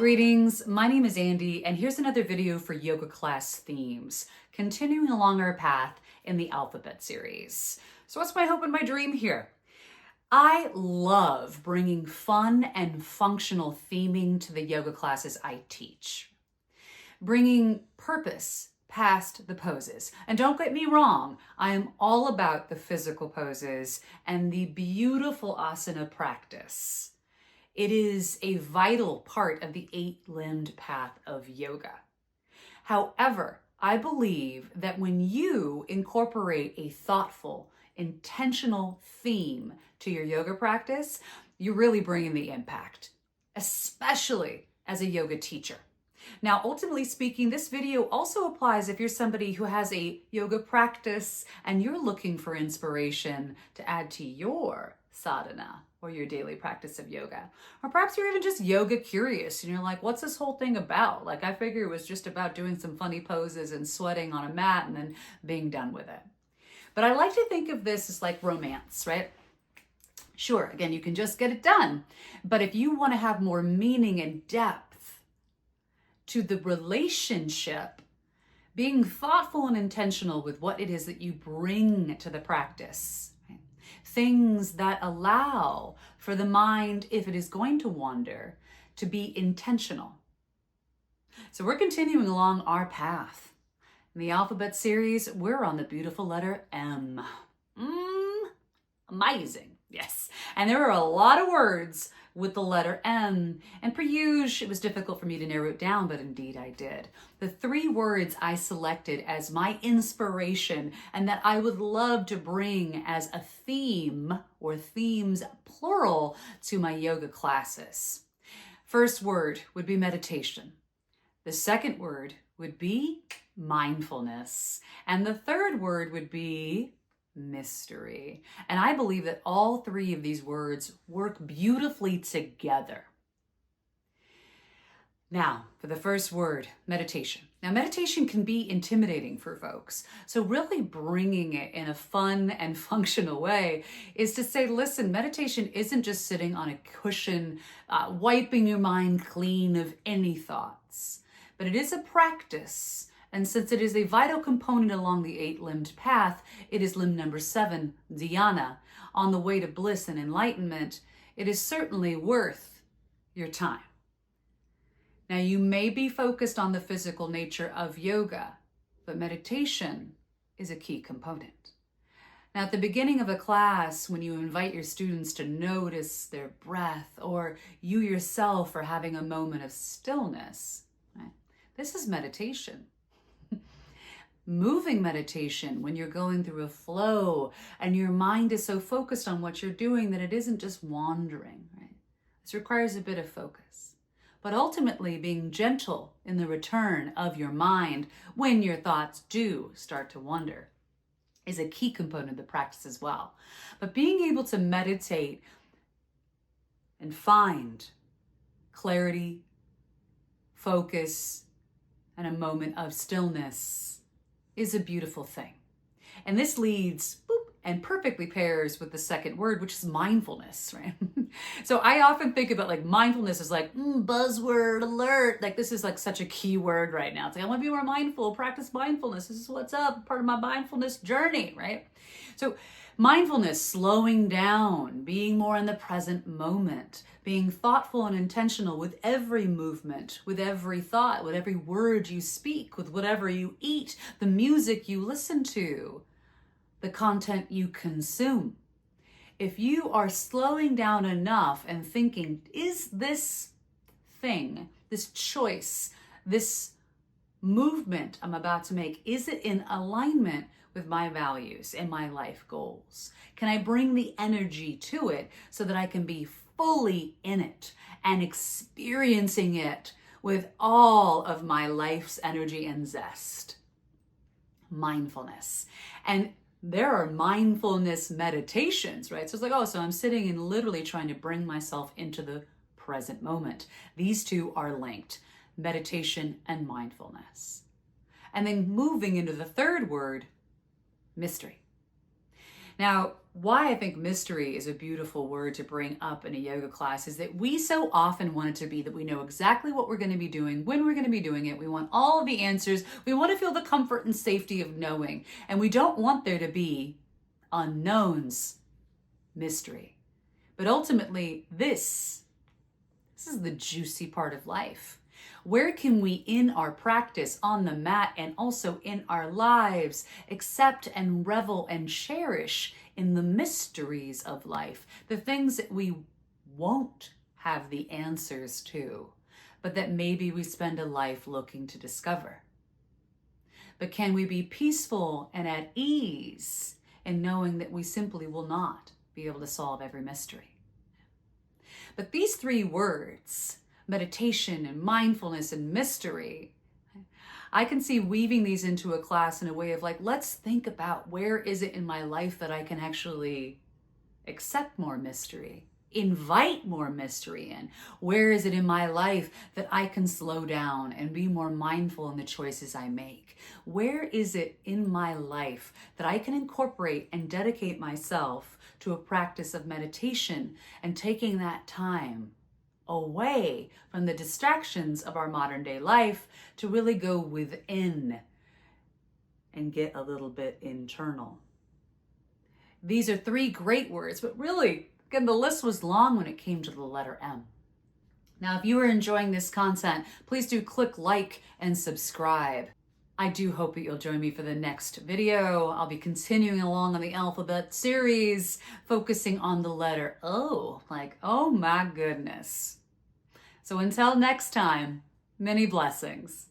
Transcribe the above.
Greetings, my name is Andy, and here's another video for yoga class themes, continuing along our path in the alphabet series. So what's my hope and my dream here? I love bringing fun and functional theming to the yoga classes I teach. Bringing purpose past the poses. And don't get me wrong, I am all about the physical poses and the beautiful asana practice. It is a vital part of the eight-limbed path of yoga. However, I believe that when you incorporate a thoughtful, intentional theme to your yoga practice, you're really bringing the impact, especially as a yoga teacher. Now, ultimately speaking, this video also applies if you're somebody who has a yoga practice and you're looking for inspiration to add to your sadhana or your daily practice of yoga. Or perhaps you're even just yoga curious and you're like, what's this whole thing about? Like, I figure it was just about doing some funny poses and sweating on a mat and then being done with it. But I like to think of this as like romance, right? Sure, again, you can just get it done. But if you want to have more meaning and depth to the relationship, being thoughtful and intentional with what it is that you bring to the practice, right? Things that allow for the mind, if it is going to wander, to be intentional. So we're continuing along our path. In the alphabet series, we're on the beautiful letter M. Amazing, yes. And there are a lot of words with the letter M, and per usual, it was difficult for me to narrow it down, but indeed I did. The three words I selected as my inspiration and that I would love to bring as a theme, or themes plural, to my yoga classes. First word would be meditation. The second word would be mindfulness. And the third word would be mystery. And I believe that all three of these words work beautifully together. Now, for the first word, meditation. Now, meditation can be intimidating for folks. So really bringing it in a fun and functional way is to say, listen, meditation isn't just sitting on a cushion, wiping your mind clean of any thoughts, but it is a practice. And since it is a vital component along the eight-limbed path, it is limb number 7, dhyana, on the way to bliss and enlightenment, it is certainly worth your time. Now, you may be focused on the physical nature of yoga, but meditation is a key component. Now, at the beginning of a class, when you invite your students to notice their breath, or you yourself are having a moment of stillness, right? This is meditation. Moving meditation, when you're going through a flow and your mind is so focused on what you're doing that it isn't just wandering, right? This requires a bit of focus. But ultimately, being gentle in the return of your mind when your thoughts do start to wander is a key component of the practice as well. But being able to meditate and find clarity, focus, and a moment of stillness is a beautiful thing. And this leads and perfectly pairs with the second word, which is mindfulness, right? So I often think about like mindfulness as like buzzword alert. Like this is like such a key word right now. It's like, I want to be more mindful, practice mindfulness. This is what's up, part of my mindfulness journey, right? So mindfulness, slowing down, being more in the present moment, being thoughtful and intentional with every movement, with every thought, with every word you speak, with whatever you eat, the music you listen to, the content you consume. If you are slowing down enough and thinking, is this thing, this choice, this movement I'm about to make, is it in alignment with my values and my life goals? Can I bring the energy to it so that I can be fully in it and experiencing it with all of my life's energy and zest? Mindfulness. And there are mindfulness meditations, right? So it's like, so I'm sitting and literally trying to bring myself into the present moment. These two are linked, meditation and mindfulness. And then moving into the third word, mystery. Now, why I think mystery is a beautiful word to bring up in a yoga class is that we so often want it to be that we know exactly what we're going to be doing, when we're going to be doing it. We want all of the answers. We want to feel the comfort and safety of knowing. And we don't want there to be unknowns, mystery. But ultimately, this is the juicy part of life. Where can we, in our practice on the mat and also in our lives, accept and revel and cherish in the mysteries of life, the things that we won't have the answers to, but that maybe we spend a life looking to discover? But can we be peaceful and at ease in knowing that we simply will not be able to solve every mystery? But these three words, meditation and mindfulness and mystery, I can see weaving these into a class in a way of like, let's think about where is it in my life that I can actually accept more mystery, invite more mystery in. Where is it in my life that I can slow down and be more mindful in the choices I make? Where is it in my life that I can incorporate and dedicate myself to a practice of meditation and taking that time away from the distractions of our modern day life to really go within and get a little bit internal? These are three great words, but really, again, the list was long when it came to the letter M. Now, if you are enjoying this content, please do click like and subscribe. I do hope that you'll join me for the next video. I'll be continuing along on the alphabet series, focusing on the letter O, like, oh my goodness. So until next time, many blessings.